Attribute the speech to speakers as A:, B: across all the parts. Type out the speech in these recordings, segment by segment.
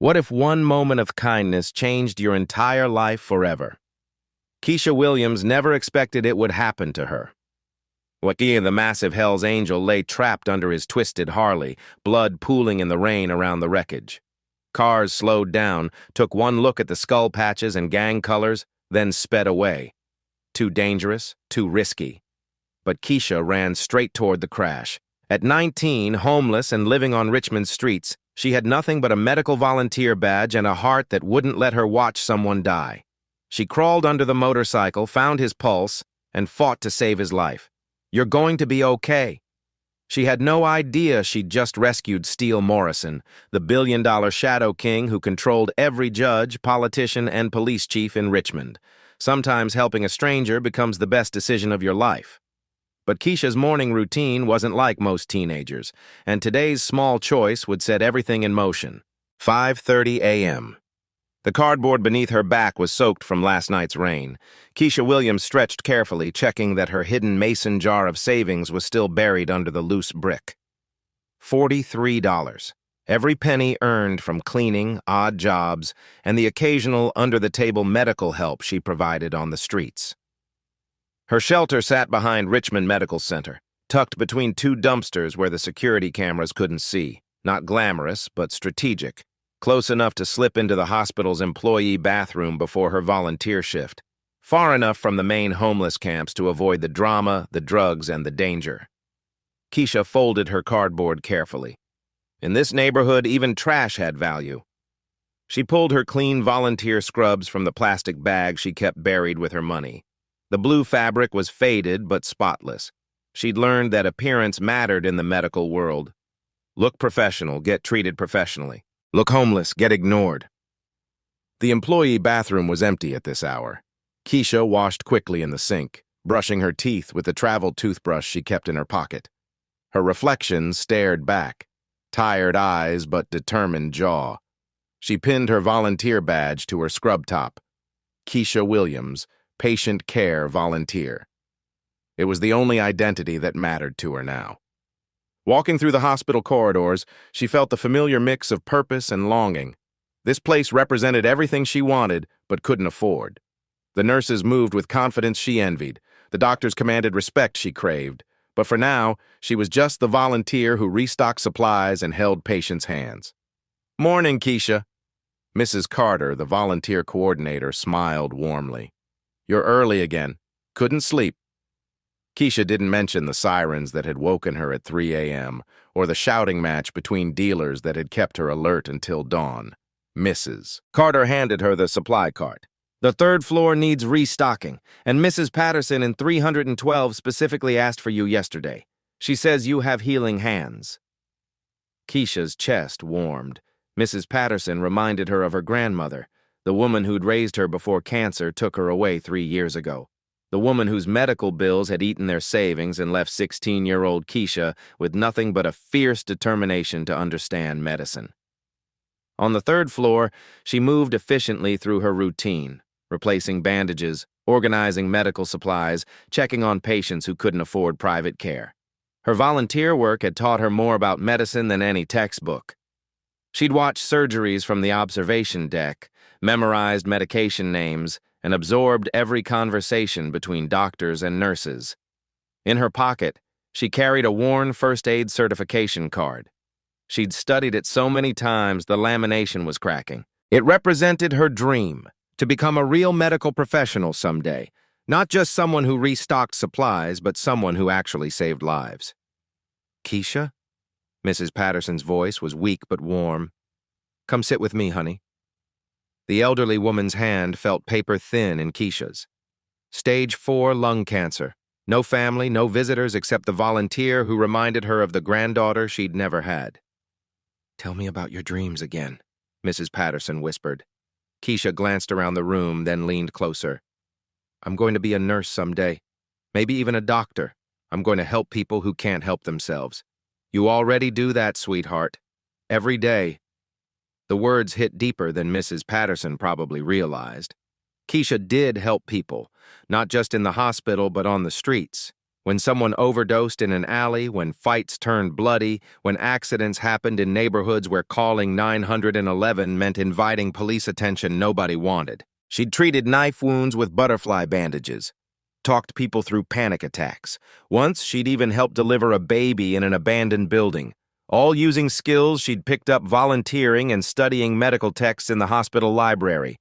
A: What if one moment of kindness changed your entire life forever? Keisha Williams never expected it would happen to her. Joaquin, the massive Hell's Angel, lay trapped under his twisted Harley, blood pooling in the rain around the wreckage. Cars slowed down, took one look at the skull patches and gang colors, then sped away. Too dangerous, too risky. But Keisha ran straight toward the crash. At 19, homeless and living on Richmond's streets, she had nothing but a medical volunteer badge and a heart that wouldn't let her watch someone die. She crawled under the motorcycle, found his pulse, and fought to save his life. "You're going to be okay." She had no idea she'd just rescued Steele Morrison, the billion-dollar shadow king who controlled every judge, politician, and police chief in Richmond. Sometimes helping a stranger becomes the best decision of your life. But Keisha's morning routine wasn't like most teenagers, and today's small choice would set everything in motion. 5:30 a.m. The cardboard beneath her back was soaked from last night's rain. Keisha Williams stretched carefully, checking that her hidden mason jar of savings was still buried under the loose brick. $43. Every penny earned from cleaning, odd jobs, and the occasional under-the-table medical help she provided on the streets. Her shelter sat behind Richmond Medical Center, tucked between two dumpsters where the security cameras couldn't see. Not glamorous, but strategic. Close enough to slip into the hospital's employee bathroom before her volunteer shift. Far enough from the main homeless camps to avoid the drama, the drugs, and the danger. Keisha folded her cardboard carefully. In this neighborhood, even trash had value. She pulled her clean volunteer scrubs from the plastic bag she kept buried with her money. The blue fabric was faded but spotless. She'd learned that appearance mattered in the medical world. Look professional, get treated professionally. Look homeless, get ignored. The employee bathroom was empty at this hour. Keisha washed quickly in the sink, brushing her teeth with the travel toothbrush she kept in her pocket. Her reflection stared back, tired eyes but determined jaw. She pinned her volunteer badge to her scrub top. Keisha Williams, Patient Care Volunteer. It was the only identity that mattered to her now. Walking through the hospital corridors, she felt the familiar mix of purpose and longing. This place represented everything she wanted but couldn't afford. The nurses moved with confidence she envied. The doctors commanded respect she craved. But for now, she was just the volunteer who restocked supplies and held patients' hands. "Morning, Keisha." Mrs. Carter, the volunteer coordinator, smiled warmly. "You're early again. Couldn't sleep." Keisha didn't mention the sirens that had woken her at 3 a.m. or the shouting match between dealers that had kept her alert until dawn. Mrs. Carter handed her the supply cart. "The third floor needs restocking, and Mrs. Patterson in 312 specifically asked for you yesterday. She says you have healing hands." Keisha's chest warmed. Mrs. Patterson reminded her of her grandmother, the woman who'd raised her before cancer took her away 3 years ago. The woman whose medical bills had eaten their savings and left 16-year-old Keisha with nothing but a fierce determination to understand medicine. On the third floor, she moved efficiently through her routine, replacing bandages, organizing medical supplies, checking on patients who couldn't afford private care. Her volunteer work had taught her more about medicine than any textbook. She'd watched surgeries from the observation deck, memorized medication names, and absorbed every conversation between doctors and nurses. In her pocket, she carried a worn first aid certification card. She'd studied it so many times the lamination was cracking. It represented her dream, to become a real medical professional someday, not just someone who restocked supplies, but someone who actually saved lives. "Keisha?" Mrs. Patterson's voice was weak but warm. "Come sit with me, honey." The elderly woman's hand felt paper-thin in Keisha's. Stage 4 lung cancer. No family, no visitors except the volunteer who reminded her of the granddaughter she'd never had. "Tell me about your dreams again," Mrs. Patterson whispered. Keisha glanced around the room, then leaned closer. "I'm going to be a nurse someday. Maybe even a doctor. I'm going to help people who can't help themselves. You already do that, sweetheart. Every day." The words hit deeper than Mrs. Patterson probably realized. Keisha did help people, not just in the hospital but on the streets. When someone overdosed in an alley, when fights turned bloody, when accidents happened in neighborhoods where calling 911 meant inviting police attention nobody wanted. She'd treated knife wounds with butterfly bandages, talked people through panic attacks. Once, she'd even helped deliver a baby in an abandoned building, all using skills she'd picked up volunteering and studying medical texts in the hospital library.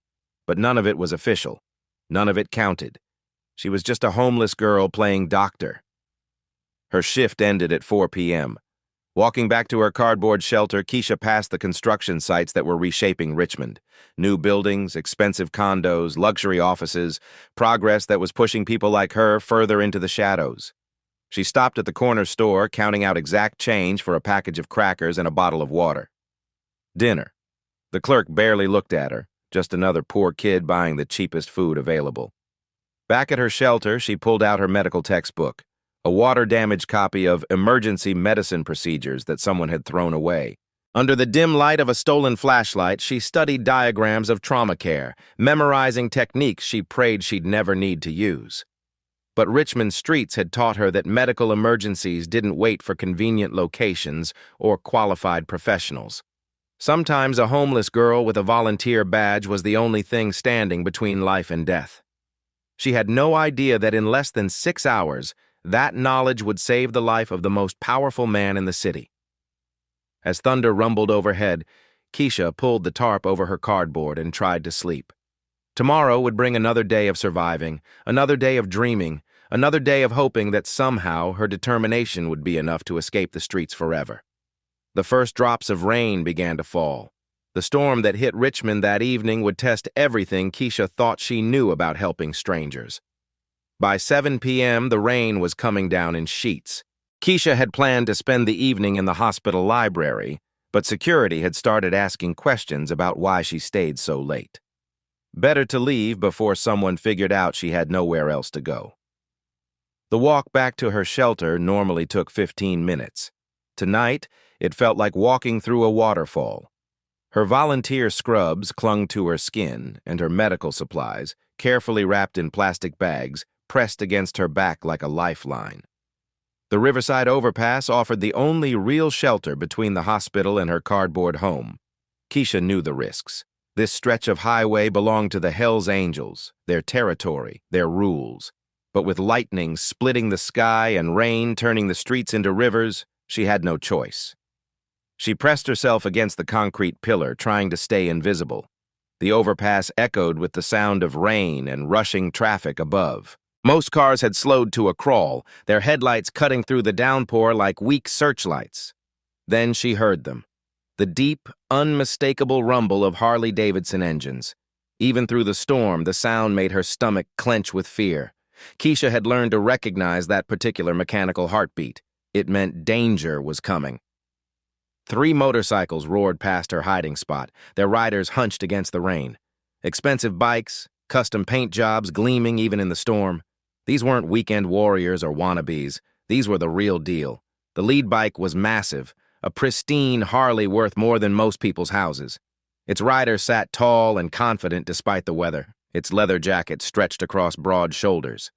A: But none of it was official. None of it counted. She was just a homeless girl playing doctor. Her shift ended at 4 p.m. Walking back to her cardboard shelter, Keisha passed the construction sites that were reshaping Richmond. New buildings, expensive condos, luxury offices, progress that was pushing people like her further into the shadows. She stopped at the corner store, counting out exact change for a package of crackers and a bottle of water. Dinner. The clerk barely looked at her, just another poor kid buying the cheapest food available. Back at her shelter, she pulled out her medical textbook, a water-damaged copy of Emergency Medicine Procedures that someone had thrown away. Under the dim light of a stolen flashlight, she studied diagrams of trauma care, memorizing techniques she prayed she'd never need to use. But Richmond streets had taught her that medical emergencies didn't wait for convenient locations or qualified professionals. Sometimes a homeless girl with a volunteer badge was the only thing standing between life and death. She had no idea that in less than 6 hours, that knowledge would save the life of the most powerful man in the city. As thunder rumbled overhead, Keisha pulled the tarp over her cardboard and tried to sleep. Tomorrow would bring another day of surviving, another day of dreaming, another day of hoping that somehow her determination would be enough to escape the streets forever. The first drops of rain began to fall. The storm that hit Richmond that evening would test everything Keisha thought she knew about helping strangers. By 7 p.m., the rain was coming down in sheets. Keisha had planned to spend the evening in the hospital library, but security had started asking questions about why she stayed so late. Better to leave before someone figured out she had nowhere else to go. The walk back to her shelter normally took 15 minutes. Tonight, it felt like walking through a waterfall. Her volunteer scrubs clung to her skin, and her medical supplies, carefully wrapped in plastic bags, pressed against her back like a lifeline. The Riverside Overpass offered the only real shelter between the hospital and her cardboard home. Keisha knew the risks. This stretch of highway belonged to the Hells Angels, their territory, their rules. But with lightning splitting the sky and rain turning the streets into rivers, she had no choice. She pressed herself against the concrete pillar, trying to stay invisible. The overpass echoed with the sound of rain and rushing traffic above. Most cars had slowed to a crawl, their headlights cutting through the downpour like weak searchlights. Then she heard them. The deep, unmistakable rumble of Harley-Davidson engines. Even through the storm, the sound made her stomach clench with fear. Keisha had learned to recognize that particular mechanical heartbeat. It meant danger was coming. 3 motorcycles roared past her hiding spot, their riders hunched against the rain. Expensive bikes, custom paint jobs gleaming even in the storm. These weren't weekend warriors or wannabes. These were the real deal. The lead bike was massive, a pristine Harley worth more than most people's houses. Its rider sat tall and confident despite the weather, its leather jacket stretched across broad shoulders.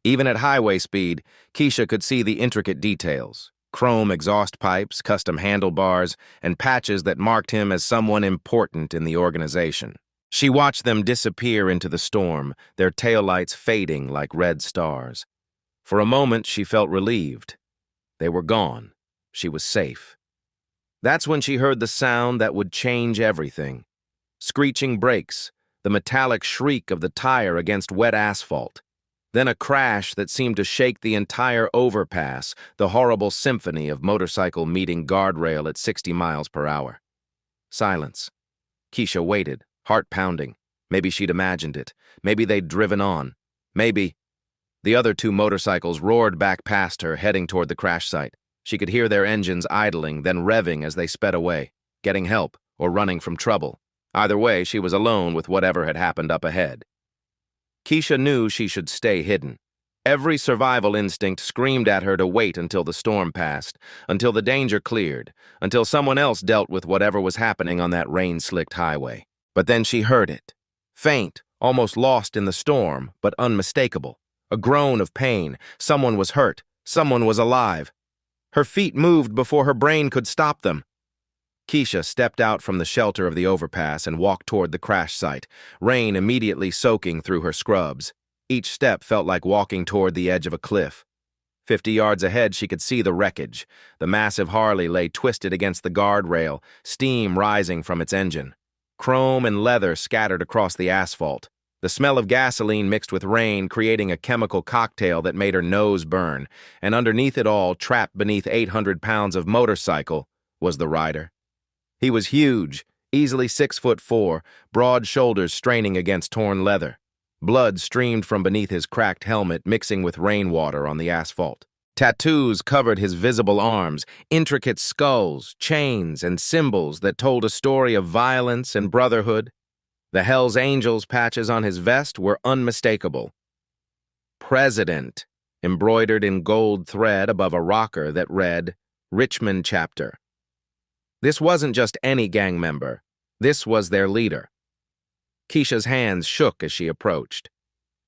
A: Even at highway speed, Keisha could see the intricate details. Chrome exhaust pipes, custom handlebars, and patches that marked him as someone important in the organization. She watched them disappear into the storm, their taillights fading like red stars. For a moment, she felt relieved. They were gone. She was safe. That's when she heard the sound that would change everything. Screeching brakes, the metallic shriek of the tire against wet asphalt. Then a crash that seemed to shake the entire overpass, the horrible symphony of motorcycle meeting guardrail at 60 miles per hour. Silence. Keisha waited, heart pounding. Maybe she'd imagined it. Maybe they'd driven on. Maybe. The other 2 motorcycles roared back past her, heading toward the crash site. She could hear their engines idling, then revving as they sped away, getting help or running from trouble. Either way, she was alone with whatever had happened up ahead. Keisha knew she should stay hidden. Every survival instinct screamed at her to wait until the storm passed, until the danger cleared, until someone else dealt with whatever was happening on that rain-slicked highway. But then she heard it. Faint, almost lost in the storm, but unmistakable. A groan of pain. Someone was hurt. Someone was alive. Her feet moved before her brain could stop them. Keisha stepped out from the shelter of the overpass and walked toward the crash site, rain immediately soaking through her scrubs. Each step felt like walking toward the edge of a cliff. 50 yards ahead, she could see the wreckage. The massive Harley lay twisted against the guardrail, steam rising from its engine. Chrome and leather scattered across the asphalt. The smell of gasoline mixed with rain creating a chemical cocktail that made her nose burn, and underneath it all, trapped beneath 800 pounds of motorcycle, was the rider. He was huge, easily 6'4", broad shoulders straining against torn leather. Blood streamed from beneath his cracked helmet, mixing with rainwater on the asphalt. Tattoos covered his visible arms, intricate skulls, chains, and symbols that told a story of violence and brotherhood. The Hell's Angels patches on his vest were unmistakable. President, embroidered in gold thread above a rocker that read, Richmond Chapter. This wasn't just any gang member. This was their leader. Keisha's hands shook as she approached.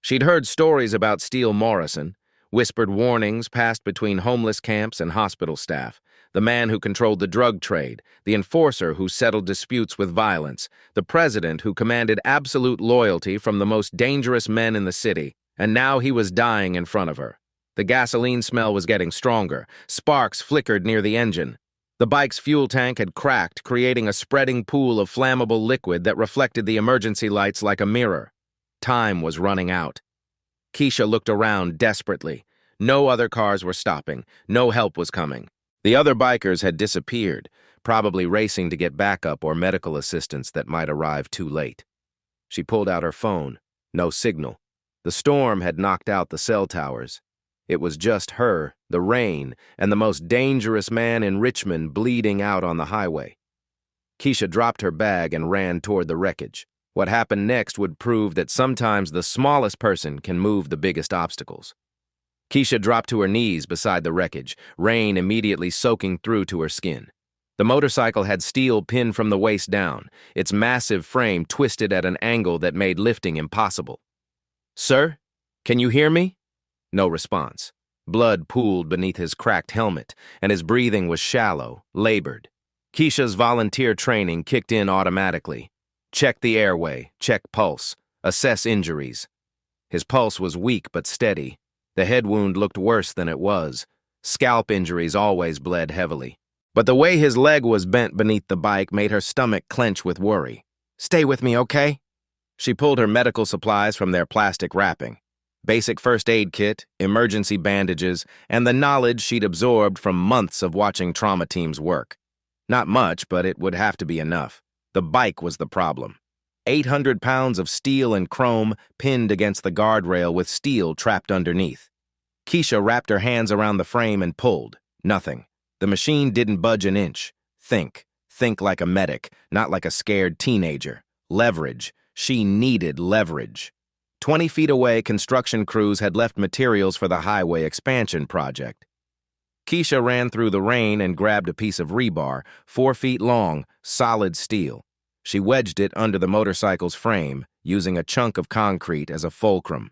A: She'd heard stories about Steele Morrison, whispered warnings passed between homeless camps and hospital staff, the man who controlled the drug trade, the enforcer who settled disputes with violence, the president who commanded absolute loyalty from the most dangerous men in the city, and now he was dying in front of her. The gasoline smell was getting stronger. Sparks flickered near the engine. The bike's fuel tank had cracked, creating a spreading pool of flammable liquid that reflected the emergency lights like a mirror. Time was running out. Keisha looked around desperately. No other cars were stopping. No help was coming. The other bikers had disappeared, probably racing to get backup or medical assistance that might arrive too late. She pulled out her phone. No signal. The storm had knocked out the cell towers. It was just her, the rain, and the most dangerous man in Richmond bleeding out on the highway. Keisha dropped her bag and ran toward the wreckage. What happened next would prove that sometimes the smallest person can move the biggest obstacles. Keisha dropped to her knees beside the wreckage, rain immediately soaking through to her skin. The motorcycle had steel pinned from the waist down, its massive frame twisted at an angle that made lifting impossible. "Sir, can you hear me?" No response. Blood pooled beneath his cracked helmet, and his breathing was shallow, labored. Keisha's volunteer training kicked in automatically. Check the airway, check pulse, assess injuries. His pulse was weak but steady. The head wound looked worse than it was. Scalp injuries always bled heavily. But the way his leg was bent beneath the bike made her stomach clench with worry. "Stay with me, okay?" She pulled her medical supplies from their plastic wrapping. Basic first aid kit, emergency bandages, and the knowledge she'd absorbed from months of watching trauma teams work. Not much, but it would have to be enough. The bike was the problem. 800 pounds of steel and chrome pinned against the guardrail with steel trapped underneath. Keisha wrapped her hands around the frame and pulled. Nothing. The machine didn't budge an inch. Think. Think like a medic, not like a scared teenager. Leverage. She needed leverage. 20 feet away, construction crews had left materials for the highway expansion project. Keisha ran through the rain and grabbed a piece of rebar, 4 feet long, solid steel. She wedged it under the motorcycle's frame, using a chunk of concrete as a fulcrum.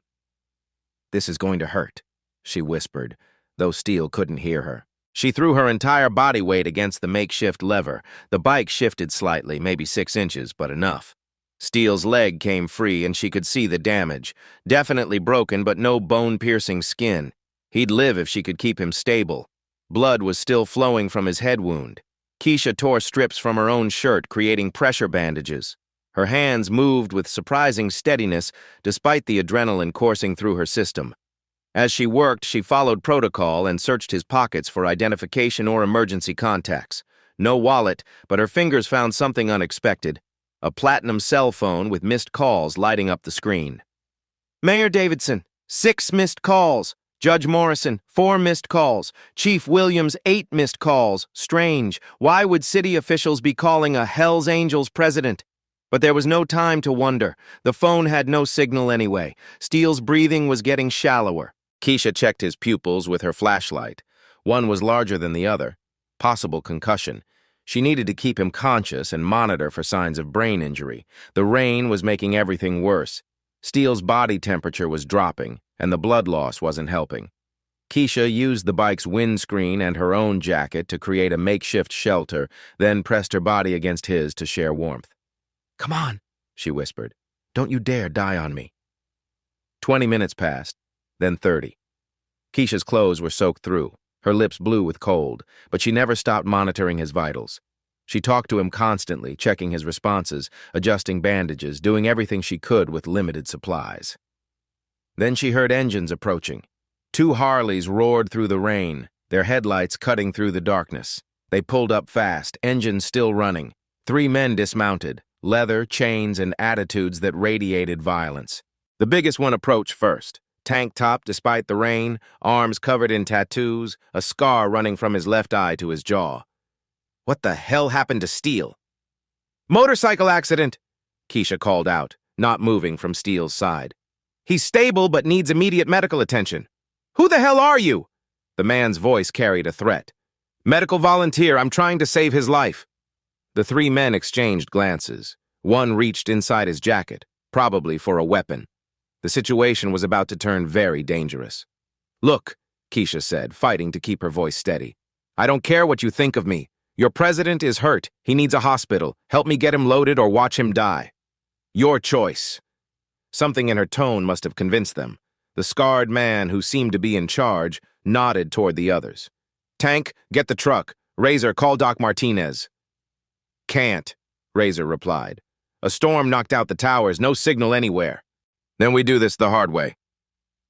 A: "This is going to hurt," she whispered, though steel couldn't hear her. She threw her entire body weight against the makeshift lever. The bike shifted slightly, maybe 6 inches, but enough. Steele's leg came free, and she could see the damage. Definitely broken, but no bone-piercing skin. He'd live if she could keep him stable. Blood was still flowing from his head wound. Keisha tore strips from her own shirt, creating pressure bandages. Her hands moved with surprising steadiness, despite the adrenaline coursing through her system. As she worked, she followed protocol and searched his pockets for identification or emergency contacts. No wallet, but her fingers found something unexpected. A platinum cell phone with missed calls lighting up the screen. "Mayor Davidson, 6 missed calls. Judge Morrison, 4 missed calls. Chief Williams, 8 missed calls. Strange. Why would city officials be calling a Hell's Angels president?" But there was no time to wonder. The phone had no signal anyway. Steele's breathing was getting shallower. Keisha checked his pupils with her flashlight. One was larger than the other. Possible concussion. She needed to keep him conscious and monitor for signs of brain injury. The rain was making everything worse. Steele's body temperature was dropping, and the blood loss wasn't helping. Keisha used the bike's windscreen and her own jacket to create a makeshift shelter, then pressed her body against his to share warmth. "Come on," she whispered. "Don't you dare die on me." 20 minutes passed, then 30. Keisha's clothes were soaked through, her lips blue with cold, but she never stopped monitoring his vitals. She talked to him constantly, checking his responses, adjusting bandages, doing everything she could with limited supplies. Then she heard engines approaching. 2 Harleys roared through the rain, their headlights cutting through the darkness. They pulled up fast, engines still running. 3 men dismounted, leather, chains, and attitudes that radiated violence. The biggest one approached first. Tank top despite the rain, arms covered in tattoos, a scar running from his left eye to his jaw. What the hell happened to Steele? "Motorcycle accident," Keisha called out, not moving from Steele's side. "He's stable but needs immediate medical attention." "Who the hell are you?" The man's voice carried a threat. "Medical volunteer, I'm trying to save his life." The 3 men exchanged glances. One reached inside his jacket, probably for a weapon. The situation was about to turn very dangerous. "Look," Keisha said, fighting to keep her voice steady. "I don't care what you think of me. Your president is hurt. He needs a hospital. Help me get him loaded or watch him die. Your choice." Something in her tone must have convinced them. The scarred man, who seemed to be in charge, nodded toward the others. "Tank, get the truck. Razor, call Doc Martinez." "Can't," Razor replied. "A storm knocked out the towers, no signal anywhere." "Then we do this the hard way."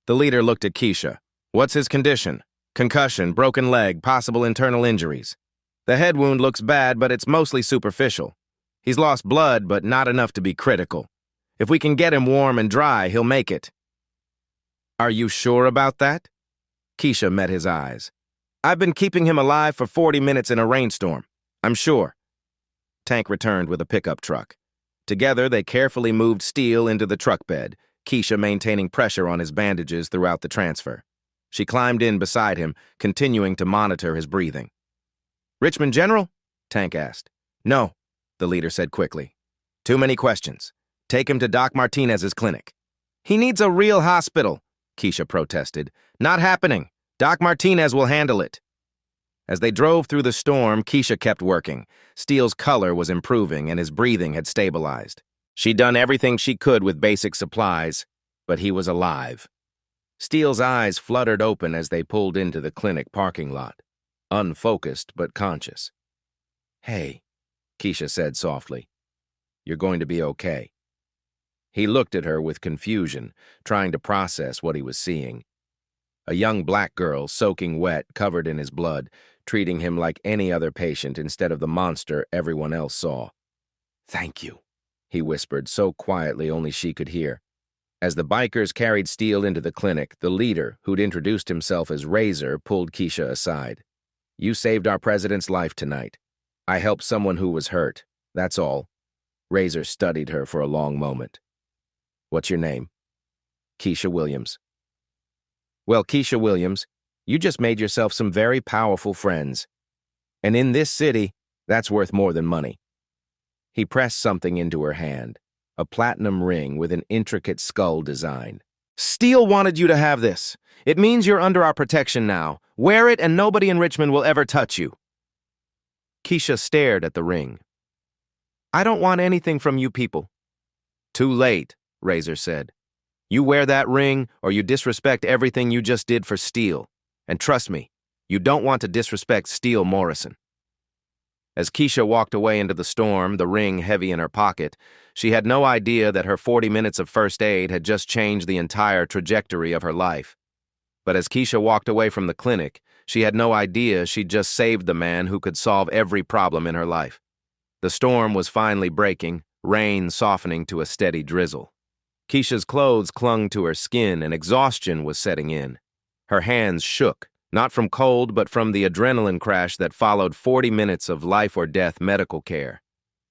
A: The leader looked at Keisha. "What's his condition?" "Concussion, broken leg, possible internal injuries. The head wound looks bad, but it's mostly superficial. He's lost blood, but not enough to be critical. If we can get him warm and dry, he'll make it." "Are you sure about that?" Keisha met his eyes. "I've been keeping him alive for 40 minutes in a rainstorm. I'm sure." Tank returned with a pickup truck. Together, they carefully moved Steele into the truck bed, Keisha maintaining pressure on his bandages throughout the transfer. She climbed in beside him, continuing to monitor his breathing. "Richmond General?" Tank asked. "No," the leader said quickly. "Too many questions. Take him to Doc Martinez's clinic." "He needs a real hospital," Keisha protested. "Not happening. Doc Martinez will handle it." As they drove through the storm, Keisha kept working. Steele's color was improving and his breathing had stabilized. She'd done everything she could with basic supplies, but he was alive. Steele's eyes fluttered open as they pulled into the clinic parking lot, unfocused but conscious. "Hey," Keisha said softly. "You're going to be okay." He looked at her with confusion, trying to process what he was seeing. A young black girl, soaking wet, covered in his blood, treating him like any other patient instead of the monster everyone else saw. "Thank you," he whispered so quietly only she could hear. As the bikers carried Steele into the clinic, the leader, who'd introduced himself as Razor, pulled Keisha aside. "You saved our president's life tonight. I helped someone who was hurt. That's all." Razor studied her for a long moment. "What's your name?" "Keisha Williams." "Well, Keisha Williams, you just made yourself some very powerful friends. And in this city, that's worth more than money." He pressed something into her hand, a platinum ring with an intricate skull design. "Steele wanted you to have this. It means you're under our protection now. Wear it and nobody in Richmond will ever touch you." Keisha stared at the ring. "I don't want anything from you people." "Too late," Razor said. "You wear that ring or you disrespect everything you just did for Steele. And trust me, you don't want to disrespect Steele Morrison." As Keisha walked away into the storm, the ring heavy in her pocket, she had no idea that her 40 minutes of first aid had just changed the entire trajectory of her life. But as Keisha walked away from the clinic, she had no idea she'd just saved the man who could solve every problem in her life. The storm was finally breaking, rain softening to a steady drizzle. Keisha's clothes clung to her skin and exhaustion was setting in. Her hands shook, not from cold but from the adrenaline crash that followed 40 minutes of life-or-death medical care.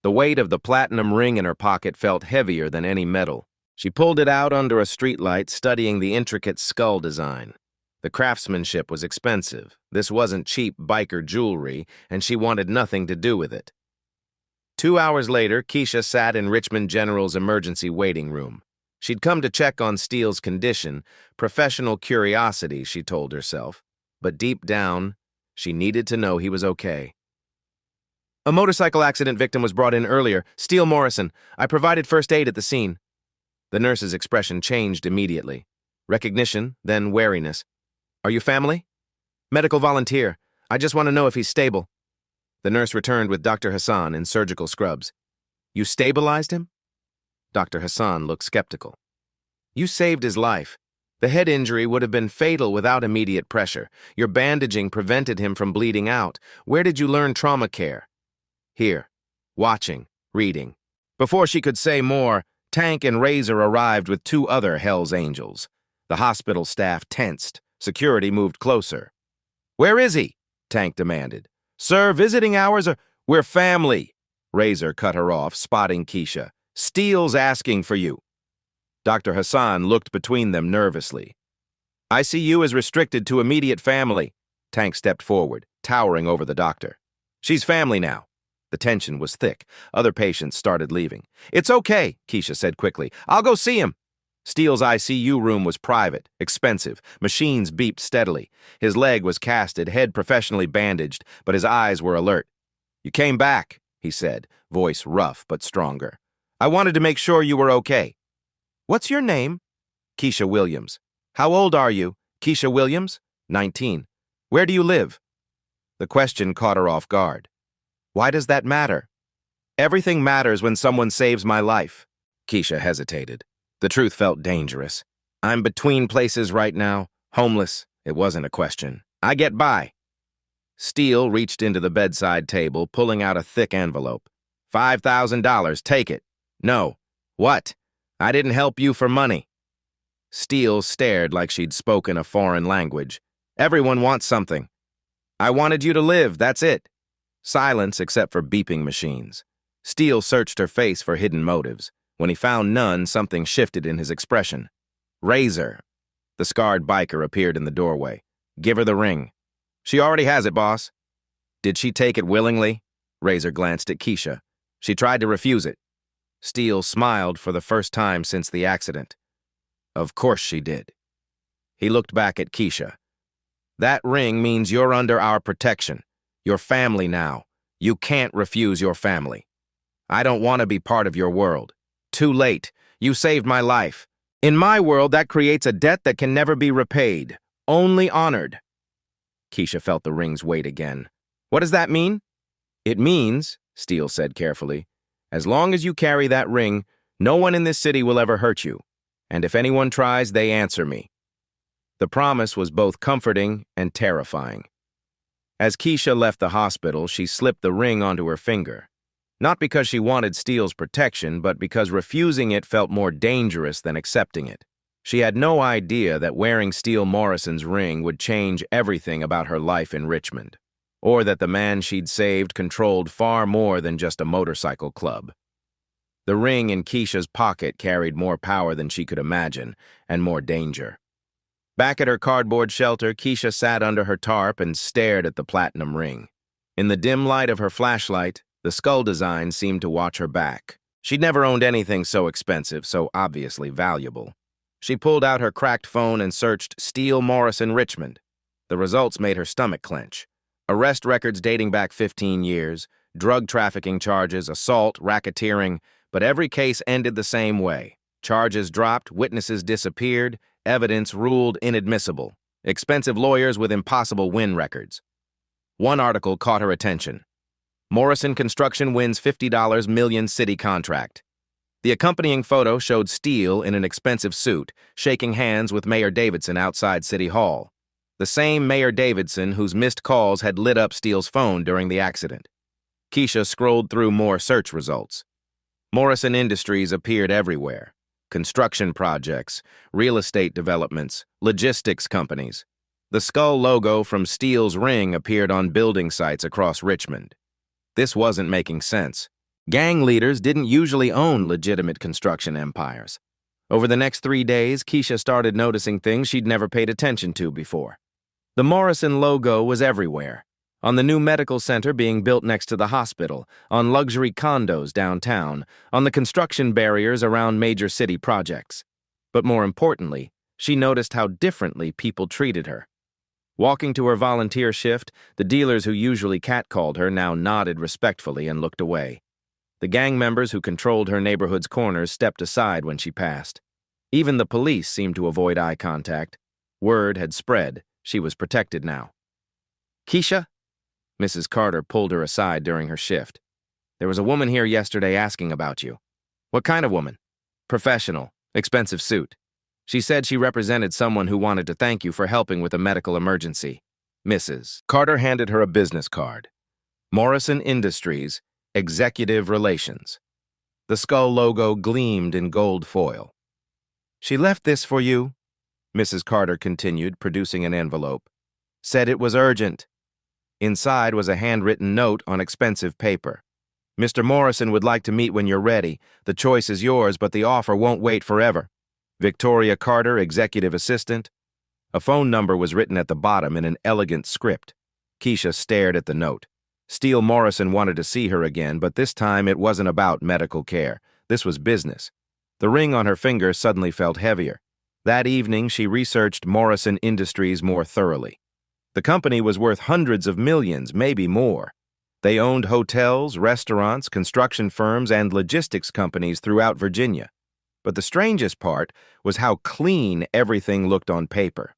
A: The weight of the platinum ring in her pocket felt heavier than any metal. She pulled it out under a streetlight, studying the intricate skull design. The craftsmanship was expensive. This wasn't cheap biker jewelry, and she wanted nothing to do with it. 2 hours later, Keisha sat in Richmond General's emergency waiting room. She'd come to check on Steele's condition, professional curiosity, she told herself. but deep down, she needed to know he was okay. A motorcycle accident victim was brought in earlier, Steele Morrison. I provided first aid at the scene. The nurse's expression changed immediately. Recognition, then wariness. Are you family? Medical volunteer. I just want to know if he's stable. The nurse returned with Dr. Hassan in surgical scrubs. You stabilized him? Dr. Hassan looked skeptical. You saved his life. The head injury would have been fatal without immediate pressure. Your bandaging prevented him from bleeding out. Where did you learn trauma care? Here. Watching. Reading. Before she could say more, Tank and Razor arrived with two other Hell's Angels. The hospital staff tensed. Security moved closer. Where is he? Tank demanded. Sir, visiting hours are... We're family. Razor cut her off, spotting Keisha. Steele's asking for you. Dr. Hassan looked between them nervously. ICU is restricted to immediate family. Tank stepped forward, towering over the doctor. She's family now. The tension was thick. Other patients started leaving. It's okay, Keisha said quickly. I'll go see him. Steele's ICU room was private, expensive. Machines beeped steadily. His leg was casted, head professionally bandaged, but his eyes were alert. You came back, he said, voice rough but stronger. I wanted to make sure you were okay. What's your name? Keisha Williams. How old are you? Keisha Williams? 19. Where do you live? The question caught her off guard. Why does that matter? Everything matters when someone saves my life. Keisha hesitated. The truth felt dangerous. I'm between places right now. Homeless. It wasn't a question. I get by. Steele reached into the bedside table, pulling out a thick envelope. $5,000. Take it. No. What? I didn't help you for money. Steele stared like she'd spoken a foreign language. Everyone wants something. I wanted you to live, that's it. Silence except for beeping machines. Steele searched her face for hidden motives. When he found none, something shifted in his expression. Razor. The scarred biker appeared in the doorway. Give her the ring. She already has it, boss. Did she take it willingly? Razor glanced at Keisha. She tried to refuse it. Steele smiled for the first time since the accident. Of course she did. He looked back at Keisha. That ring means you're under our protection. You're family now. You can't refuse your family. I don't want to be part of your world. Too late. You saved my life. In my world, that creates a debt that can never be repaid. Only honored. Keisha felt the ring's weight again. What does that mean? It means, Steele said carefully, as long as you carry that ring, no one in this city will ever hurt you. And if anyone tries, they answer me. The promise was both comforting and terrifying. As Keisha left the hospital, she slipped the ring onto her finger. Not because she wanted Steele's protection, but because refusing it felt more dangerous than accepting it. She had no idea that wearing Steele Morrison's ring would change everything about her life in Richmond, or that the man she'd saved controlled far more than just a motorcycle club. The ring in Keisha's pocket carried more power than she could imagine, and more danger. Back at her cardboard shelter, Keisha sat under her tarp and stared at the platinum ring. In the dim light of her flashlight, the skull design seemed to watch her back. She'd never owned anything so expensive, so obviously valuable. She pulled out her cracked phone and searched Steele Morrison Richmond. The results made her stomach clench. Arrest records dating back 15 years, drug trafficking charges, assault, racketeering, but every case ended the same way. Charges dropped, witnesses disappeared, evidence ruled inadmissible. Expensive lawyers with impossible win records. One article caught her attention. Morrison Construction wins $50 million city contract. The accompanying photo showed Steele in an expensive suit, shaking hands with Mayor Davidson outside City Hall. The same Mayor Davidson whose missed calls had lit up Steele's phone during the accident. Keisha scrolled through more search results. Morrison Industries appeared everywhere. Construction projects, real estate developments, logistics companies. The skull logo from Steele's ring appeared on building sites across Richmond. This wasn't making sense. Gang leaders didn't usually own legitimate construction empires. Over the next 3 days, Keisha started noticing things she'd never paid attention to before. The Morrison logo was everywhere. On the new medical center being built next to the hospital, on luxury condos downtown, on the construction barriers around major city projects. But more importantly, she noticed how differently people treated her. Walking to her volunteer shift, the dealers who usually catcalled her now nodded respectfully and looked away. The gang members who controlled her neighborhood's corners stepped aside when she passed. Even the police seemed to avoid eye contact. Word had spread. She was protected now. "Keisha?" Mrs. Carter pulled her aside during her shift. "There was a woman here yesterday asking about you." "What kind of woman?" "Professional. Expensive suit. She said she represented someone who wanted to thank you for helping with a medical emergency." Mrs. Carter handed her a business card. Morrison Industries, Executive Relations. The skull logo gleamed in gold foil. "She left this for you," Mrs. Carter continued, producing an envelope. "Said it was urgent." Inside was a handwritten note on expensive paper. "Mr. Morrison would like to meet when you're ready. The choice is yours, but the offer won't wait forever. Victoria Carter, Executive Assistant." A phone number was written at the bottom in an elegant script. Keisha stared at the note. Steele Morrison wanted to see her again, but this time it wasn't about medical care. This was business. The ring on her finger suddenly felt heavier. That evening, she researched Morrison Industries more thoroughly. The company was worth hundreds of millions, maybe more. They owned hotels, restaurants, construction firms, and logistics companies throughout Virginia. But the strangest part was how clean everything looked on paper.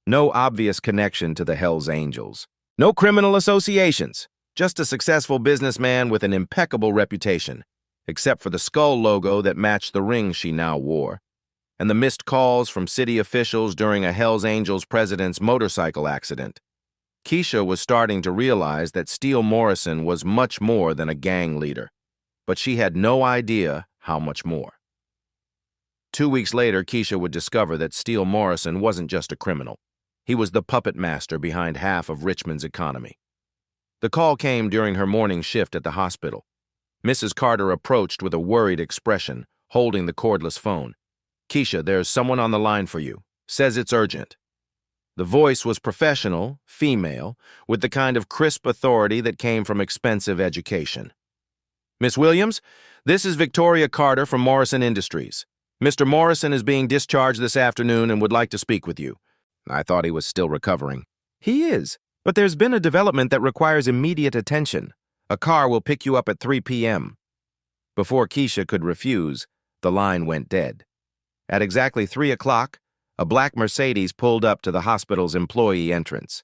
A: No obvious connection to the Hells Angels. No criminal associations. Just a successful businessman with an impeccable reputation, except for the skull logo that matched the ring she now wore, and the missed calls from city officials during a Hells Angels president's motorcycle accident. Keisha was starting to realize that Steele Morrison was much more than a gang leader, but she had no idea how much more. 2 weeks later, Keisha would discover that Steele Morrison wasn't just a criminal. He was the puppet master behind half of Richmond's economy. The call came during her morning shift at the hospital. Mrs. Carter approached with a worried expression, holding the cordless phone. "Keisha, there's someone on the line for you. Says it's urgent." The voice was professional, female, with the kind of crisp authority that came from expensive education. "Miss Williams, this is Victoria Carter from Morrison Industries. Mr. Morrison is being discharged this afternoon and would like to speak with you." I thought he was still recovering. "He is, but there's been a development that requires immediate attention. A car will pick you up at 3 p.m. Before Keisha could refuse, the line went dead. At exactly 3 o'clock, a black Mercedes pulled up to the hospital's employee entrance.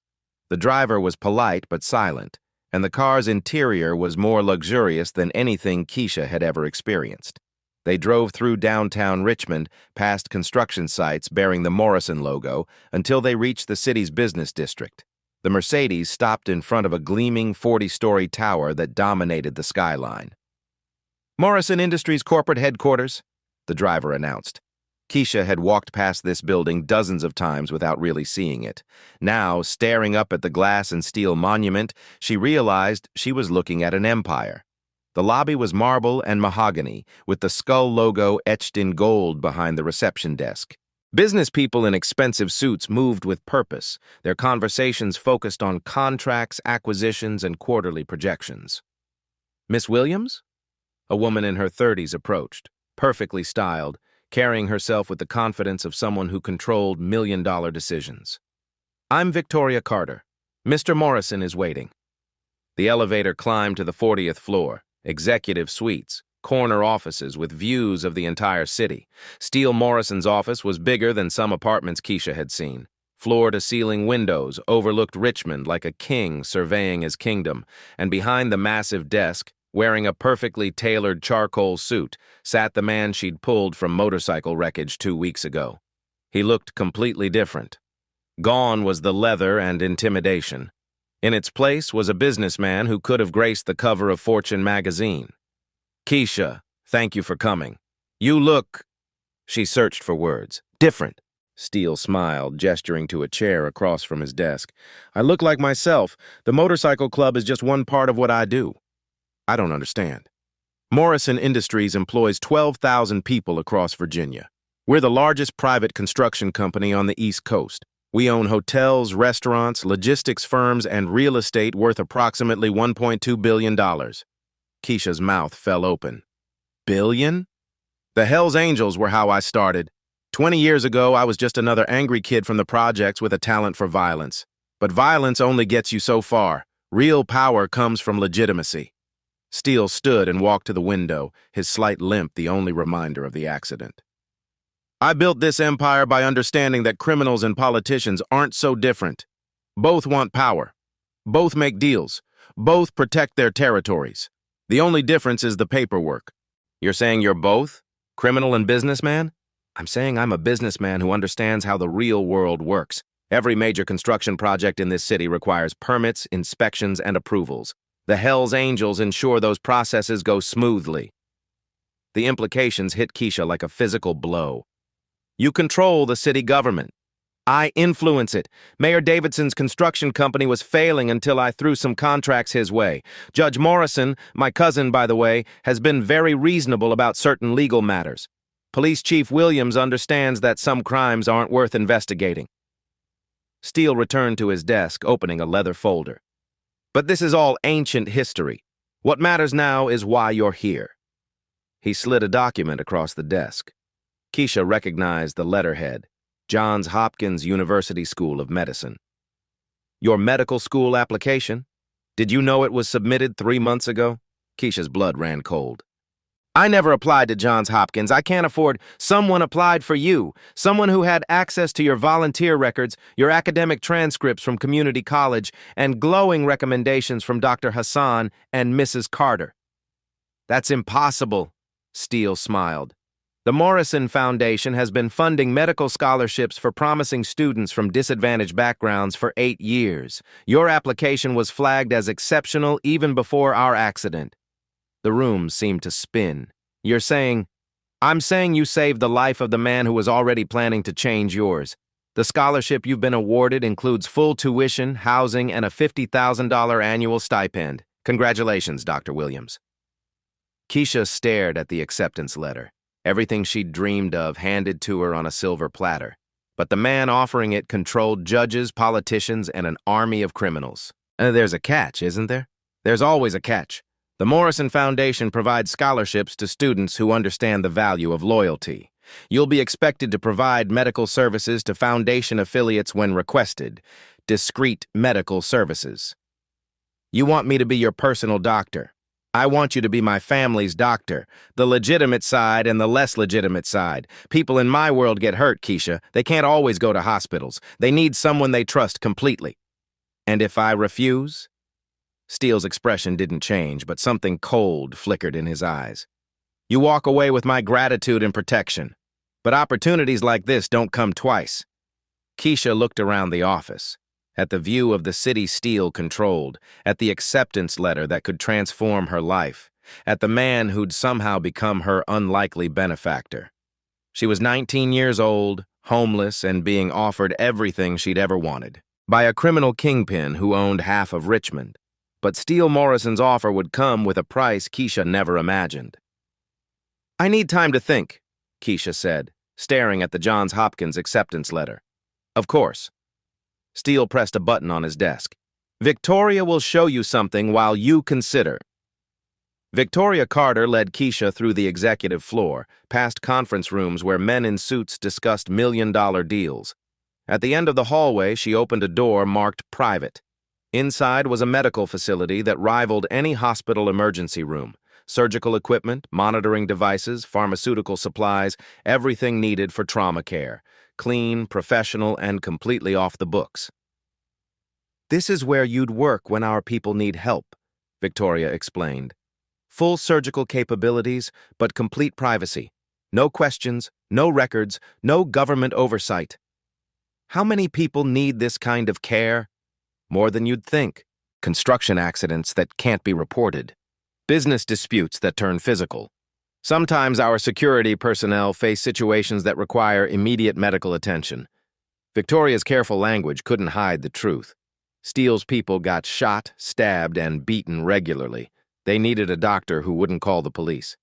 A: The driver was polite but silent, and the car's interior was more luxurious than anything Keisha had ever experienced. They drove through downtown Richmond, past construction sites bearing the Morrison logo, until they reached the city's business district. The Mercedes stopped in front of a gleaming 40-story tower that dominated the skyline. "Morrison Industries corporate headquarters," the driver announced. Keisha had walked past this building dozens of times without really seeing it. Now, staring up at the glass and steel monument, she realized she was looking at an empire. The lobby was marble and mahogany, with the skull logo etched in gold behind the reception desk. Business people in expensive suits moved with purpose, their conversations focused on contracts, acquisitions, and quarterly projections. "Miss Williams?" A woman in her 30s approached, perfectly styled, carrying herself with the confidence of someone who controlled million-dollar decisions. "I'm Victoria Carter. Mr. Morrison is waiting." The elevator climbed to the 40th floor. Executive suites, corner offices with views of the entire city. Steele Morrison's office was bigger than some apartments Keisha had seen. Floor-to-ceiling windows overlooked Richmond like a king surveying his kingdom, and behind the massive desk, wearing a perfectly tailored charcoal suit, sat the man she'd pulled from motorcycle wreckage 2 weeks ago. He looked completely different. Gone was the leather and intimidation. In its place was a businessman who could have graced the cover of Fortune magazine. "Keisha, thank you for coming. You look—" She searched for words. "Different." Steele smiled, gesturing to a chair across from his desk. "I look like myself. The motorcycle club is just one part of what I do." "I don't understand." "Morrison Industries employs 12,000 people across Virginia. We're the largest private construction company on the East Coast. We own hotels, restaurants, logistics firms, and real estate worth approximately $1.2 billion. Keisha's mouth fell open. "Billion?" "The Hells Angels were how I started. 20 years ago, I was just another angry kid from the projects with a talent for violence. But violence only gets you so far. Real power comes from legitimacy. Steele stood and walked to the window, his slight limp the only reminder of the accident. I built this empire by understanding that criminals and politicians aren't so different. Both want power. Both make deals. Both protect their territories. The only difference is the paperwork. You're saying you're both? Criminal and businessman? I'm saying I'm a businessman who understands how the real world works. Every major construction project in this city requires permits, inspections, and approvals. The Hells Angels ensure those processes go smoothly. The implications hit Keisha like a physical blow. You control the city government. I influence it. Mayor Davidson's construction company was failing until I threw some contracts his way. Judge Morrison, my cousin, by the way, has been very reasonable about certain legal matters. Police Chief Williams understands that some crimes aren't worth investigating. Steele returned to his desk, opening a leather folder. But this is all ancient history. What matters now is why you're here. He slid a document across the desk. Keisha recognized the letterhead. Johns Hopkins University School of Medicine. Your medical school application? Did you know it was submitted 3 months ago? Keisha's blood ran cold. I never applied to Johns Hopkins. I can't afford. Someone applied for you. Someone who had access to your volunteer records, your academic transcripts from community college, and glowing recommendations from Dr. Hassan and Mrs. Carter. That's impossible, Steele smiled. The Morrison Foundation has been funding medical scholarships for promising students from disadvantaged backgrounds for 8 years. Your application was flagged as exceptional even before our accident. The room seemed to spin. You're saying, I'm saying you saved the life of the man who was already planning to change yours. The scholarship you've been awarded includes full tuition, housing, and a $50,000 annual stipend. Congratulations, Dr. Williams. Keisha stared at the acceptance letter. Everything she'd dreamed of handed to her on a silver platter. But the man offering it controlled judges, politicians, and an army of criminals. There's a catch, isn't there? There's always a catch. The Morrison Foundation provides scholarships to students who understand the value of loyalty. You'll be expected to provide medical services to Foundation affiliates when requested. Discreet medical services. You want me to be your personal doctor. I want you to be my family's doctor, the legitimate side and the less legitimate side. People in my world get hurt, Keisha. They can't always go to hospitals. They need someone they trust completely. And if I refuse? Steele's expression didn't change, but something cold flickered in his eyes. You walk away with my gratitude and protection. But opportunities like this don't come twice. Keisha looked around the office. At the view of the city Steele controlled, at the acceptance letter that could transform her life, at the man who'd somehow become her unlikely benefactor. She was 19 years old, homeless, and being offered everything she'd ever wanted, by a criminal kingpin who owned half of Richmond. But Steele Morrison's offer would come with a price Keisha never imagined. I need time to think, Keisha said, staring at the Johns Hopkins acceptance letter. Of course. Steele pressed a button on his desk. Victoria will show you something while you consider. Victoria Carter led Keisha through the executive floor, past conference rooms where men in suits discussed million-dollar deals. At the end of the hallway, she opened a door marked private. Inside was a medical facility that rivaled any hospital emergency room. Surgical equipment, monitoring devices, pharmaceutical supplies, everything needed for trauma care. Clean, professional, and completely off the books. This is where you'd work when our people need help, Victoria explained. Full surgical capabilities, but complete privacy. No questions, no records, no government oversight. How many people need this kind of care? More than you'd think. Construction accidents that can't be reported. Business disputes that turn physical. Sometimes our security personnel face situations that require immediate medical attention. Victoria's careful language couldn't hide the truth. Steele's people got shot, stabbed, and beaten regularly. They needed a doctor who wouldn't call the police.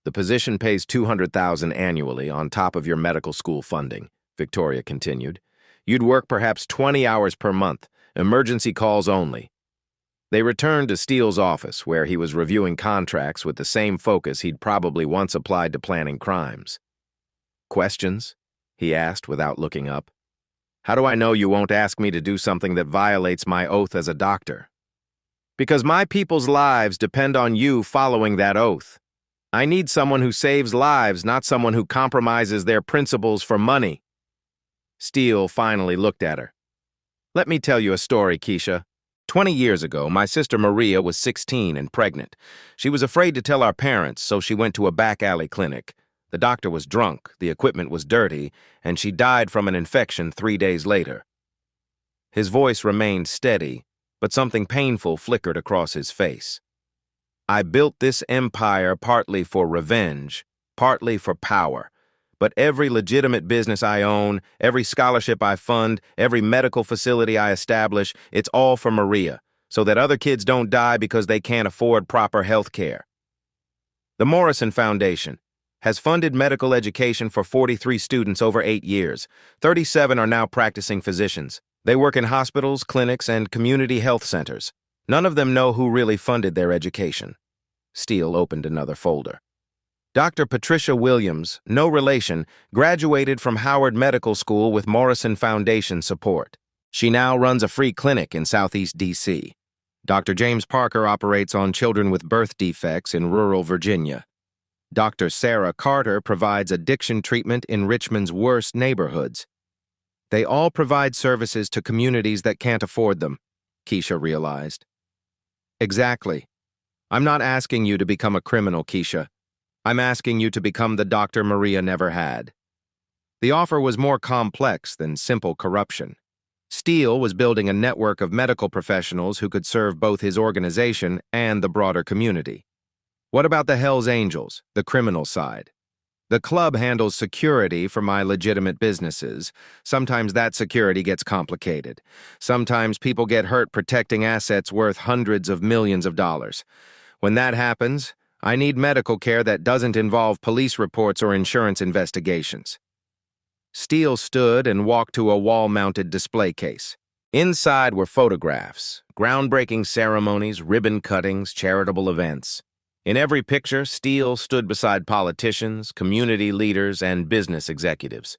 A: The position pays $200,000 annually on top of your medical school funding, Victoria continued. You'd work perhaps 20 hours per month, emergency calls only. They returned to Steele's office, where he was reviewing contracts with the same focus he'd probably once applied to planning crimes. Questions? He asked without looking up. How do I know you won't ask me to do something that violates my oath as a doctor? Because my people's lives depend on you following that oath. I need someone who saves lives, not someone who compromises their principles for money. Steele finally looked at her. Let me tell you a story, Keisha. 20 years ago, my sister Maria was 16 and pregnant. She was afraid to tell our parents, so she went to a back alley clinic. The doctor was drunk, the equipment was dirty, and she died from an infection 3 days later. His voice remained steady, but something painful flickered across his face. I built this empire partly for revenge, partly for power. But every legitimate business I own, every scholarship I fund, every medical facility I establish, it's all for Maria, so that other kids don't die because they can't afford proper health care. The Morrison Foundation has funded medical education for 43 students over 8 years. 37 are now practicing physicians. They work in hospitals, clinics, and community health centers. None of them know who really funded their education. Steele opened another folder. Dr. Patricia Williams, no relation, graduated from Howard Medical School with Morrison Foundation support. She now runs a free clinic in Southeast D.C. Dr. James Parker operates on children with birth defects in rural Virginia. Dr. Sarah Carter provides addiction treatment in Richmond's worst neighborhoods. They all provide services to communities that can't afford them, Keisha realized. Exactly. I'm not asking you to become a criminal, Keisha. I'm asking you to become the doctor Maria never had. The offer was more complex than simple corruption. Steele was building a network of medical professionals who could serve both his organization and the broader community. What about the Hells Angels, the criminal side? The club handles security for my legitimate businesses. Sometimes that security gets complicated. Sometimes people get hurt protecting assets worth hundreds of millions of dollars. When that happens, I need medical care that doesn't involve police reports or insurance investigations. Steele stood and walked to a wall-mounted display case. Inside were photographs, groundbreaking ceremonies, ribbon cuttings, charitable events. In every picture, Steele stood beside politicians, community leaders, and business executives.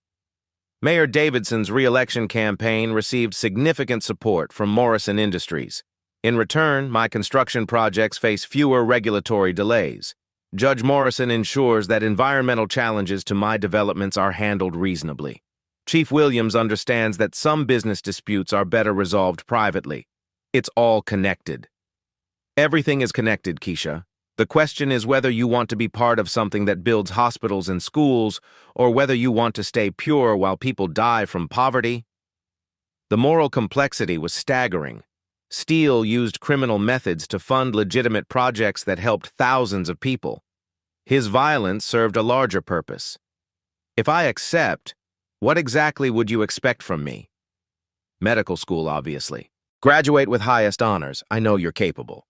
A: Mayor Davidson's re-election campaign received significant support from Morrison Industries. In return, my construction projects face fewer regulatory delays. Judge Morrison ensures that environmental challenges to my developments are handled reasonably. Chief Williams understands that some business disputes are better resolved privately. It's all connected. Everything is connected, Keisha. The question is whether you want to be part of something that builds hospitals and schools, or whether you want to stay pure while people die from poverty. The moral complexity was staggering. Steele used criminal methods to fund legitimate projects that helped thousands of people. His violence served a larger purpose. If I accept, what exactly would you expect from me? Medical school, obviously. Graduate with highest honors. I know you're capable.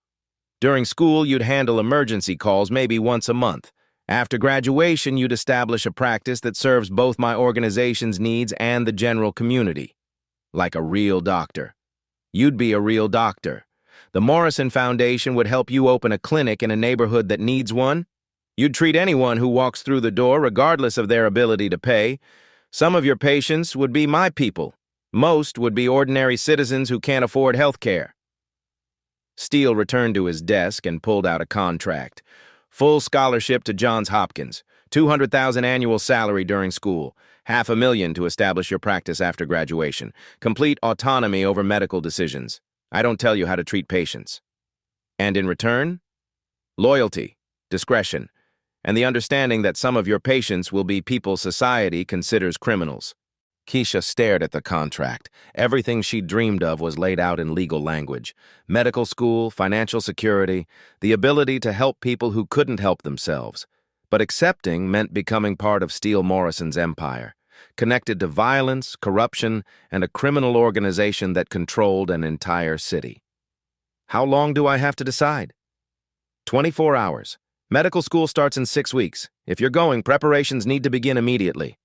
A: During school, you'd handle emergency calls maybe once a month. After graduation, you'd establish a practice that serves both my organization's needs and the general community. Like a real doctor. You'd be a real doctor. The Morrison Foundation would help you open a clinic in a neighborhood that needs one. You'd treat anyone who walks through the door regardless of their ability to pay. Some of your patients would be my people. Most would be ordinary citizens who can't afford health care. Steele returned to his desk and pulled out a contract. Full scholarship to Johns Hopkins, $200,000 annual salary during school, $500,000 to establish your practice after graduation, complete autonomy over medical decisions. I don't tell you how to treat patients. And in return, loyalty, discretion, and the understanding that some of your patients will be people society considers criminals. Keisha stared at the contract. Everything she dreamed of was laid out in legal language. Medical school, financial security, the ability to help people who couldn't help themselves. But accepting meant becoming part of Steele Morrison's empire, connected to violence, corruption, and a criminal organization that controlled an entire city. How long do I have to decide? 24 hours. Medical school starts in 6 weeks. If you're going, preparations need to begin immediately.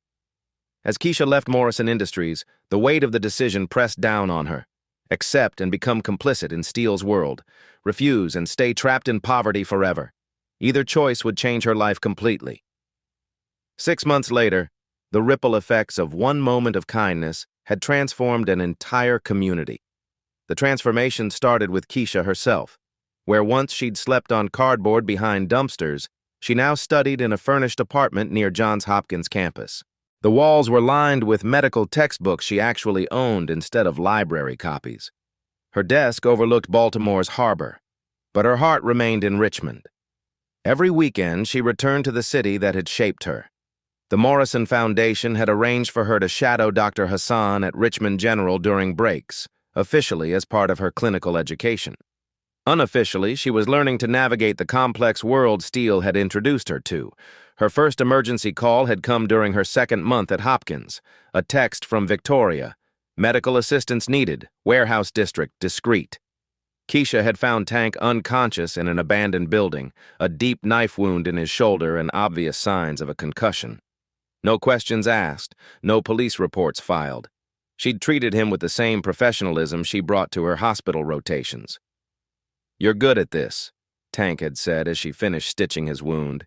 A: As Keisha left Morrison Industries, the weight of the decision pressed down on her. Accept and become complicit in Steele's world. Refuse and stay trapped in poverty forever. Either choice would change her life completely. 6 months later, the ripple effects of one moment of kindness had transformed an entire community. The transformation started with Keisha herself. Where once she'd slept on cardboard behind dumpsters, she now studied in a furnished apartment near Johns Hopkins campus. The walls were lined with medical textbooks she actually owned instead of library copies. Her desk overlooked Baltimore's harbor, but her heart remained in Richmond. Every weekend, she returned to the city that had shaped her. The Morrison Foundation had arranged for her to shadow Dr. Hassan at Richmond General during breaks, officially as part of her clinical education. Unofficially, she was learning to navigate the complex world Steele had introduced her to. Her first emergency call had come during her second month at Hopkins. A text from Victoria. Medical assistance needed. Warehouse district, discreet. Keisha had found Tank unconscious in an abandoned building, a deep knife wound in his shoulder and obvious signs of a concussion. No questions asked, no police reports filed. She'd treated him with the same professionalism she brought to her hospital rotations. "You're good at this," Tank had said as she finished stitching his wound.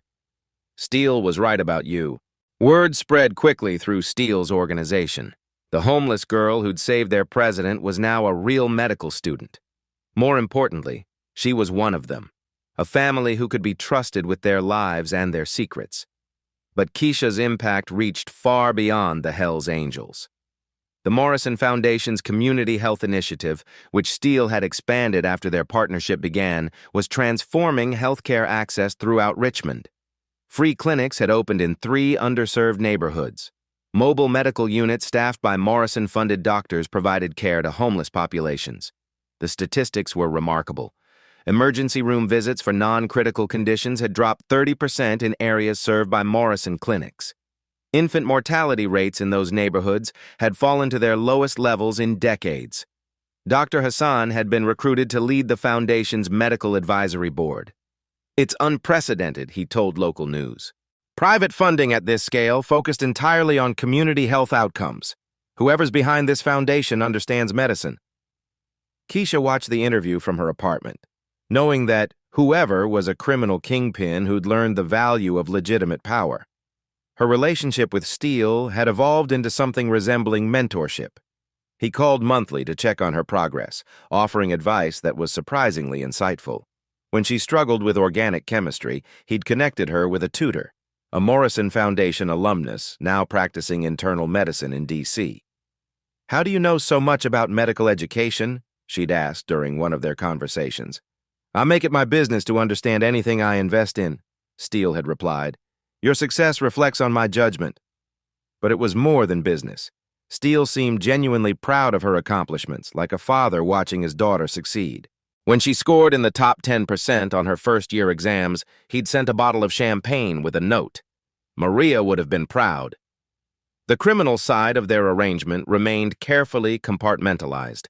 A: "Steele was right about you." Word spread quickly through Steele's organization. The homeless girl who'd saved their president was now a real medical student. More importantly, she was one of them, a family who could be trusted with their lives and their secrets. But Keisha's impact reached far beyond the Hells Angels. The Morrison Foundation's Community Health Initiative, which Steele had expanded after their partnership began, was transforming healthcare access throughout Richmond. Free clinics had opened in 3 underserved neighborhoods. Mobile medical units staffed by Morrison-funded doctors provided care to homeless populations. The statistics were remarkable. Emergency room visits for non-critical conditions had dropped 30% in areas served by Morrison clinics. Infant mortality rates in those neighborhoods had fallen to their lowest levels in decades. Dr. Hassan had been recruited to lead the foundation's medical advisory board. "It's unprecedented," he told local news. "Private funding at this scale focused entirely on community health outcomes. Whoever's behind this foundation understands medicine." Keisha watched the interview from her apartment, knowing that whoever was a criminal kingpin who'd learned the value of legitimate power. Her relationship with Steele had evolved into something resembling mentorship. He called monthly to check on her progress, offering advice that was surprisingly insightful. When she struggled with organic chemistry, he'd connected her with a tutor, a Morrison Foundation alumnus now practicing internal medicine in D.C. "How do you know so much about medical education?" she'd asked during one of their conversations. "I make it my business to understand anything I invest in," Steele had replied. "Your success reflects on my judgment." But it was more than business. Steele seemed genuinely proud of her accomplishments, like a father watching his daughter succeed. When she scored in the top 10% on her first-year exams, he'd sent a bottle of champagne with a note. Maria would have been proud. The criminal side of their arrangement remained carefully compartmentalized.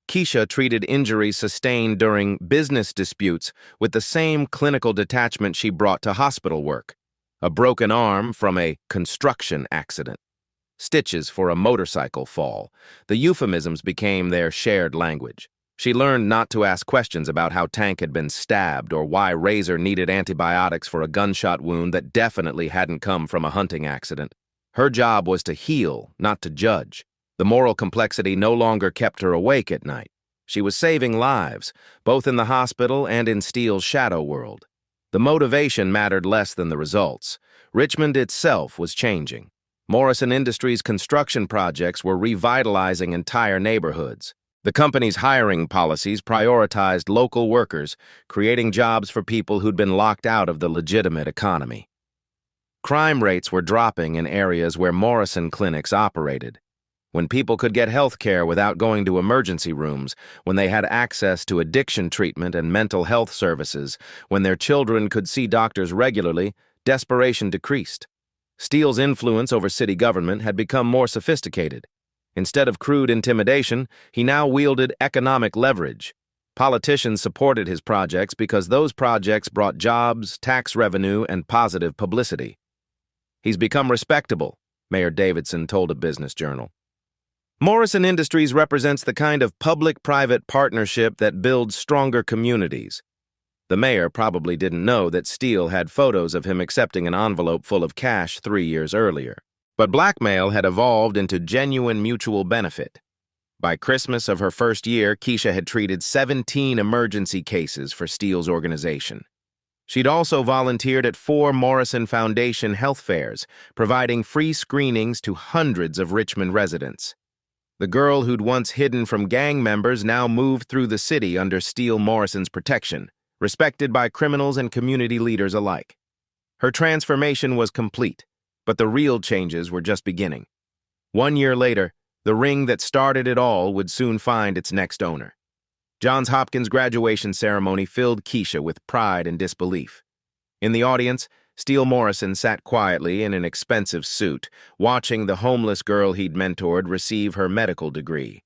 A: Keisha treated injuries sustained during business disputes with the same clinical detachment she brought to hospital work. A broken arm from a construction accident. Stitches for a motorcycle fall. The euphemisms became their shared language. She learned not to ask questions about how Tank had been stabbed or why Razor needed antibiotics for a gunshot wound that definitely hadn't come from a hunting accident. Her job was to heal, not to judge. The moral complexity no longer kept her awake at night. She was saving lives, both in the hospital and in Steele's shadow world. The motivation mattered less than the results. Richmond itself was changing. Morrison Industries' construction projects were revitalizing entire neighborhoods. The company's hiring policies prioritized local workers, creating jobs for people who'd been locked out of the legitimate economy. Crime rates were dropping in areas where Morrison clinics operated. When people could get health care without going to emergency rooms, when they had access to addiction treatment and mental health services, when their children could see doctors regularly, desperation decreased. Steele's influence over city government had become more sophisticated. Instead of crude intimidation, he now wielded economic leverage. Politicians supported his projects because those projects brought jobs, tax revenue, and positive publicity. "He's become respectable," Mayor Davidson told a business journal. Morrison Industries represents the kind of public-private partnership that builds stronger communities. The mayor probably didn't know that Steele had photos of him accepting an envelope full of cash 3 years earlier. But blackmail had evolved into genuine mutual benefit. By Christmas of her first year, Keisha had treated 17 emergency cases for Steele's organization. She'd also volunteered at 4 Morrison Foundation health fairs, providing free screenings to hundreds of Richmond residents. The girl who'd once hidden from gang members now moved through the city under Steele Morrison's protection, respected by criminals and community leaders alike. Her transformation was complete, but the real changes were just beginning. 1 year later, the ring that started it all would soon find its next owner. Johns Hopkins' graduation ceremony filled Keisha with pride and disbelief. In the audience, Steele Morrison sat quietly in an expensive suit, watching the homeless girl he'd mentored receive her medical degree.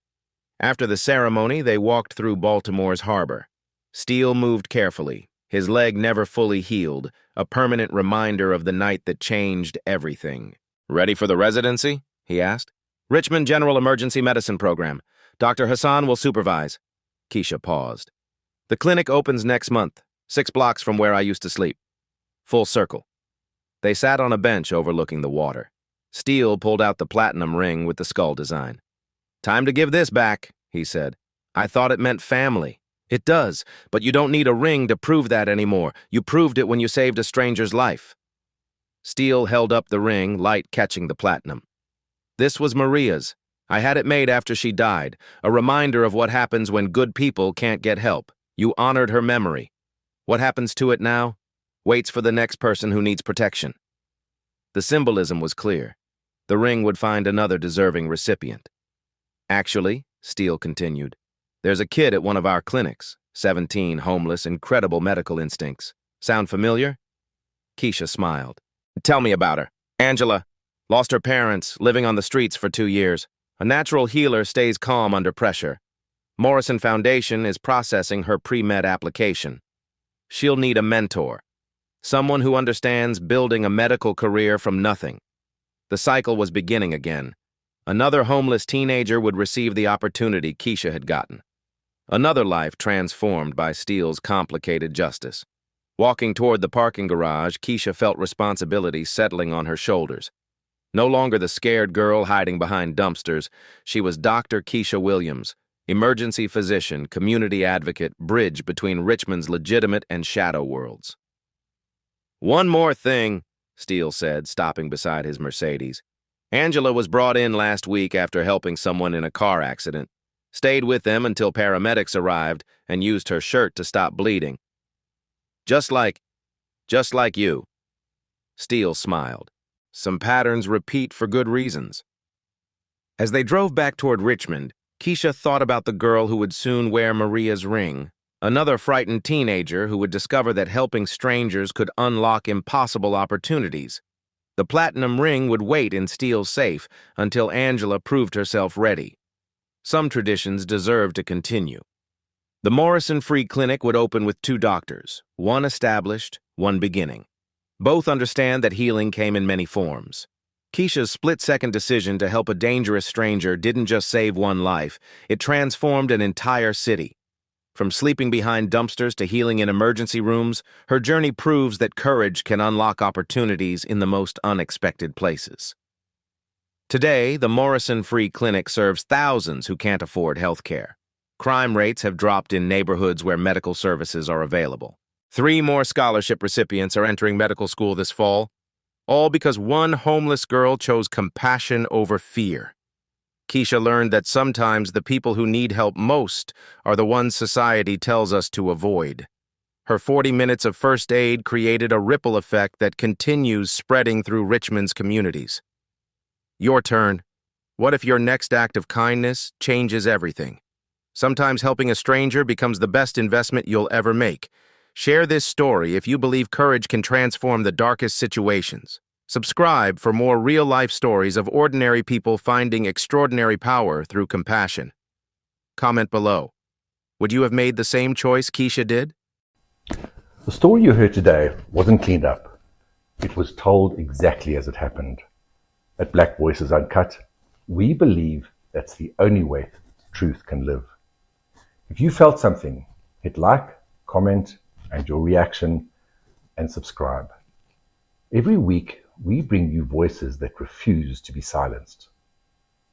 A: After the ceremony, they walked through Baltimore's harbor. Steele moved carefully, his leg never fully healed, a permanent reminder of the night that changed everything. "Ready for the residency?" he asked. "Richmond General Emergency Medicine Program. Dr. Hassan will supervise." Keisha paused. "The clinic opens next month, 6 blocks from where I used to sleep. Full circle." They sat on a bench overlooking the water. Steele pulled out the platinum ring with the skull design. "Time to give this back," he said. "I thought it meant family." "It does, but you don't need a ring to prove that anymore. You proved it when you saved a stranger's life." Steele held up the ring, light catching the platinum. "This was Maria's. I had it made after she died, a reminder of what happens when good people can't get help. You honored her memory. What happens to it now? Waits for the next person who needs protection." The symbolism was clear. The ring would find another deserving recipient. "Actually," Steele continued, "there's a kid at one of our clinics, 17, homeless, incredible medical instincts. Sound familiar?" Keisha smiled. "Tell me about her." "Angela. Lost her parents, living on the streets for 2 years. A natural healer stays calm under pressure. Morrison Foundation is processing her pre-med application. She'll need a mentor. Someone who understands building a medical career from nothing." The cycle was beginning again. Another homeless teenager would receive the opportunity Keisha had gotten. Another life transformed by Steele's complicated justice. Walking toward the parking garage, Keisha felt responsibility settling on her shoulders. No longer the scared girl hiding behind dumpsters, she was Dr. Keisha Williams, emergency physician, community advocate, bridge between Richmond's legitimate and shadow worlds. "One more thing," Steele said, stopping beside his Mercedes. "Angela was brought in last week after helping someone in a car accident. Stayed with them until paramedics arrived and used her shirt to stop bleeding. Just like you." Steele smiled. Some patterns repeat for good reasons. As they drove back toward Richmond, Keisha thought about the girl who would soon wear Maria's ring, another frightened teenager who would discover that helping strangers could unlock impossible opportunities. The platinum ring would wait in Steele's safe until Angela proved herself ready. Some traditions deserve to continue. The Morrison Free Clinic would open with 2 doctors, one established, one beginning. Both understand that healing came in many forms. Keisha's split-second decision to help a dangerous stranger didn't just save one life, it transformed an entire city. From sleeping behind dumpsters to healing in emergency rooms, her journey proves that courage can unlock opportunities in the most unexpected places. Today, the Morrison Free Clinic serves thousands who can't afford health care. Crime rates have dropped in neighborhoods where medical services are available. 3 more scholarship recipients are entering medical school this fall, all because one homeless girl chose compassion over fear. Keisha learned that sometimes the people who need help most are the ones society tells us to avoid. Her 40 minutes of first aid created a ripple effect that continues spreading through Richmond's communities. Your turn. What if your next act of kindness changes everything? Sometimes helping a stranger becomes the best investment you'll ever make. Share this story if you believe courage can transform the darkest situations. Subscribe for more real-life stories of ordinary people finding extraordinary power through compassion. Comment below. Would you have made the same choice Keisha did?
B: The story you heard today wasn't cleaned up. It was told exactly as it happened. At Black Voices Uncut, we believe that's the only way truth can live. If you felt something, hit like, comment, and your reaction, and subscribe. Every week, we bring you voices that refuse to be silenced.